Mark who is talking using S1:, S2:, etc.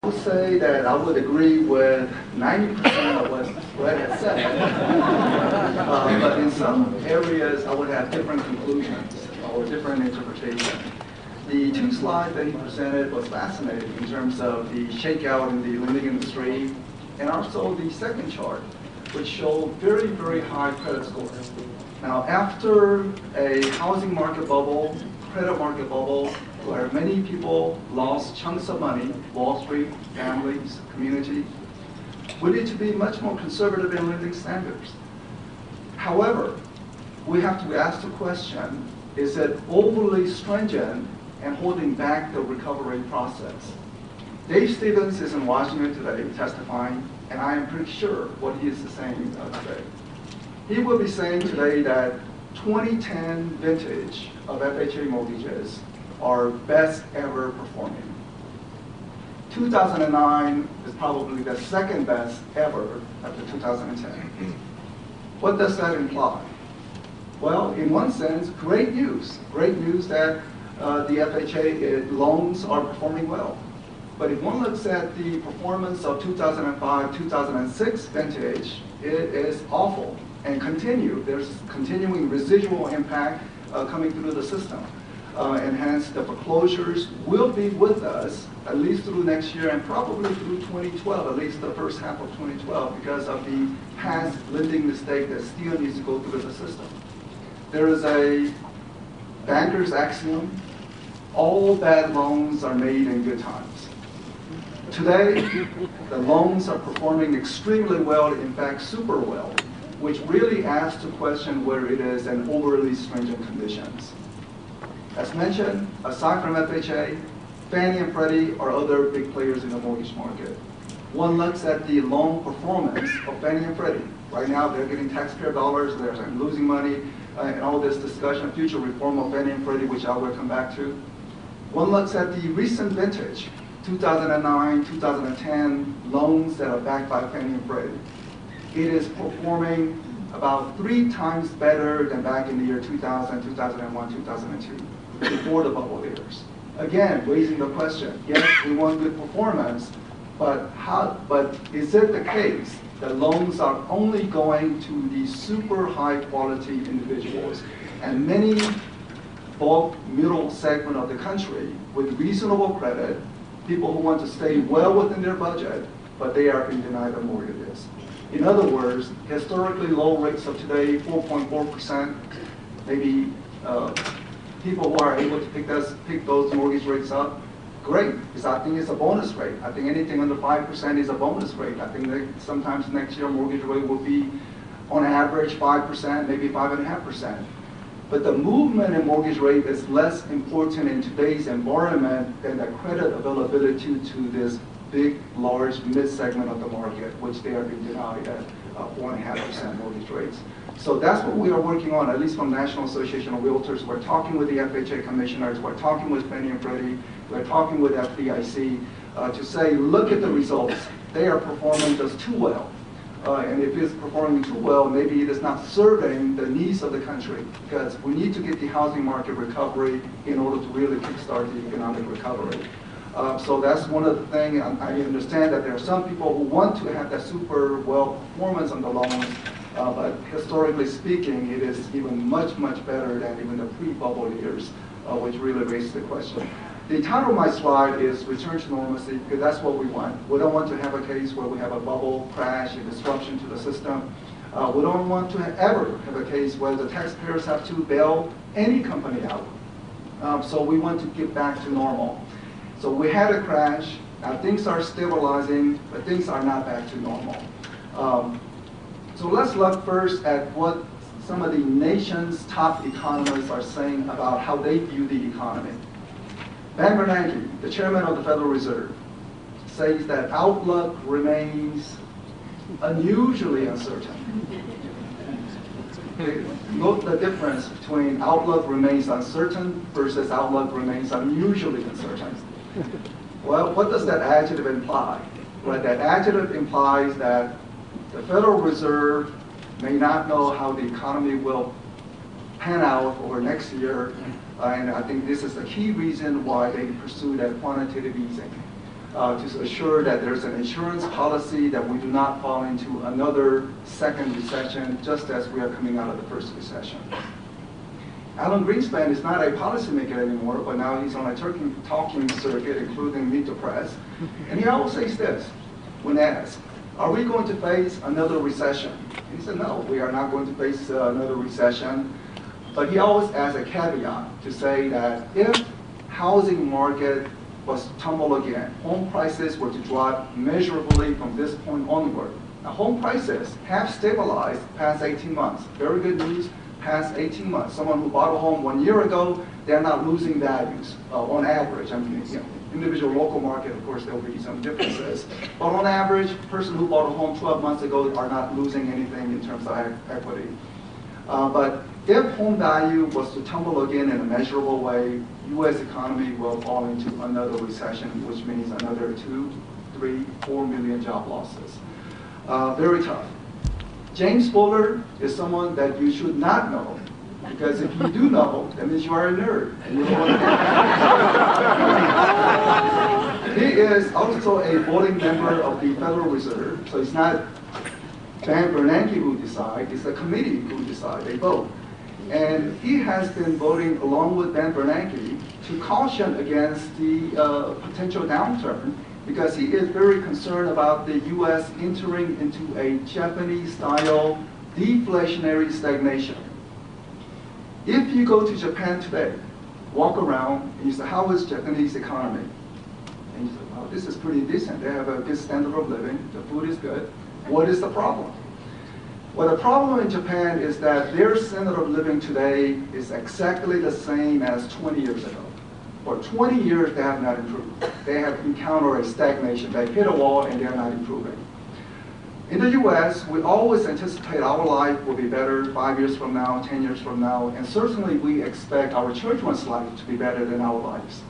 S1: would say that I would agree with 90% of what Brett has said. But in some areas, I would have different conclusions or different interpretations. The two slides that he presented was fascinating in terms of the shakeout in the lending industry, and also the second chart, which showed very, very high credit scores. Now, after a housing market bubble, credit market bubble, where many people lost chunks of money, Wall Street, families, community, we need to be much more conservative in lending standards. However, we have to ask the question, is it overly stringent and holding back the recovery process? Dave Stevens is in Washington today testifying, and I am pretty sure what he is saying today. He will be saying today that 2010 vintage of FHA mortgages are best ever performing. 2009 is probably the second best ever after 2010. What does that imply? Well, in one sense, great news. Great news that the FHA loans are performing well. But if one looks at the performance of 2005, 2006 vintage, it is awful and there's continuing residual impact coming through the system. And hence the foreclosures will be with us at least through next year and probably through 2012, at least the first half of 2012, because of the past lending mistake that still needs to go through the system. There is a banker's axiom: all bad loans are made in good times. Today, the loans are performing extremely well, in fact, super well, which really asks the question where it is in overly stringent conditions. As mentioned, aside from FHA, Fannie and Freddie are other big players in the mortgage market. One looks at the loan performance of Fannie and Freddie. Right now, they're getting taxpayer dollars, they're losing money, and all this discussion, future reform of Fannie and Freddie, which I will come back to. One looks at the recent vintage, 2009, 2010 loans that are backed by Fannie and Freddie. It is performing about 3 times better than back in the year 2000, 2001, 2002, before the bubble years. Again, raising the question, yes, we want good performance, but is it the case that loans are only going to the super high quality individuals, and many bulk middle segment of the country with reasonable credit, people who want to stay well within their budget, but they are being denied the mortgages? In other words, historically low rates of today, 4.4%, maybe people who are able to pick those mortgage rates up, great, because I think it's a bonus rate. I think anything under 5% is a bonus rate. I think that sometimes next year mortgage rate will be on average 5%, maybe 5.5%. But the movement in mortgage rate is less important in today's environment than the credit availability to this big, large, mid-segment of the market, which they are being denied at 4.5% mortgage rates. So that's what we are working on, at least from National Association of Realtors. We're talking with the FHA commissioners, we're talking with Fannie and Freddie, we're talking with FDIC to say, look at the results. They are performing just too well. And if it's performing too well, maybe it is not serving the needs of the country, because we need to get the housing market recovery in order to really kickstart the economic recovery. So that's one of the things. I understand that there are some people who want to have that super well performance on the loans, but historically speaking, it is even much, much better than even the pre-bubble years, which really raises the question. The title of my slide is Return to Normalcy, because that's what we want. We don't want to have a case where we have a bubble, crash, a disruption to the system. We don't want to ever have a case where the taxpayers have to bail any company out. So we want to get back to normal. So we had a crash. Now things are stabilizing, but things are not back to normal. So let's look first at what some of the nation's top economists are saying about how they view the economy. Ben Bernanke, the chairman of the Federal Reserve, says that outlook remains unusually uncertain. Note the difference between outlook remains uncertain versus outlook remains unusually uncertain. Well, what does that adjective imply? Well, that adjective implies that the Federal Reserve may not know how the economy will pan out over next year, and I think this is the key reason why they pursue that quantitative easing. to assure that there's an insurance policy that we do not fall into another second recession, just as we are coming out of the first recession. Alan Greenspan is not a policymaker anymore, but now he's on a talking circuit, including Meet the Press. And he always says this, when asked, are we going to face another recession? He said, no, we are not going to face another recession. But he always adds a caveat to say that if housing market was to tumble again, home prices were to drop measurably from this point onward. Now, home prices have stabilized past 18 months. Very good news, past 18 months. Someone who bought a home 1 year ago, they're not losing values on average. I mean, individual local market, of course, there will be some differences. But on average, a person who bought a home 12 months ago are not losing anything in terms of equity. But if home value was to tumble again in a measurable way, U.S. economy will fall into another recession, which means another 2, 3, 4 million job losses. Very tough. James Bullard is someone that you should not know, because if you do know, that means you are a nerd. And you don't want to. He is also a voting member of the Federal Reserve, so it's not Ben Bernanke who decides, it's the committee who decides, they vote. And he has been voting along with Ben Bernanke to caution against the potential downturn, because he is very concerned about the U.S. entering into a Japanese-style deflationary stagnation. If you go to Japan today, walk around, and you say, how is Japanese economy? And you say, well, this is pretty decent. They have a good standard of living. The food is good. What is the problem? Well, the problem in Japan is that their standard of living today is exactly the same as 20 years ago. For 20 years, they have not improved. They have encountered a stagnation. They hit a wall, and they're not improving. In the U.S., we always anticipate our life will be better 5 years from now, 10 years from now, and certainly we expect our children's life to be better than our lives.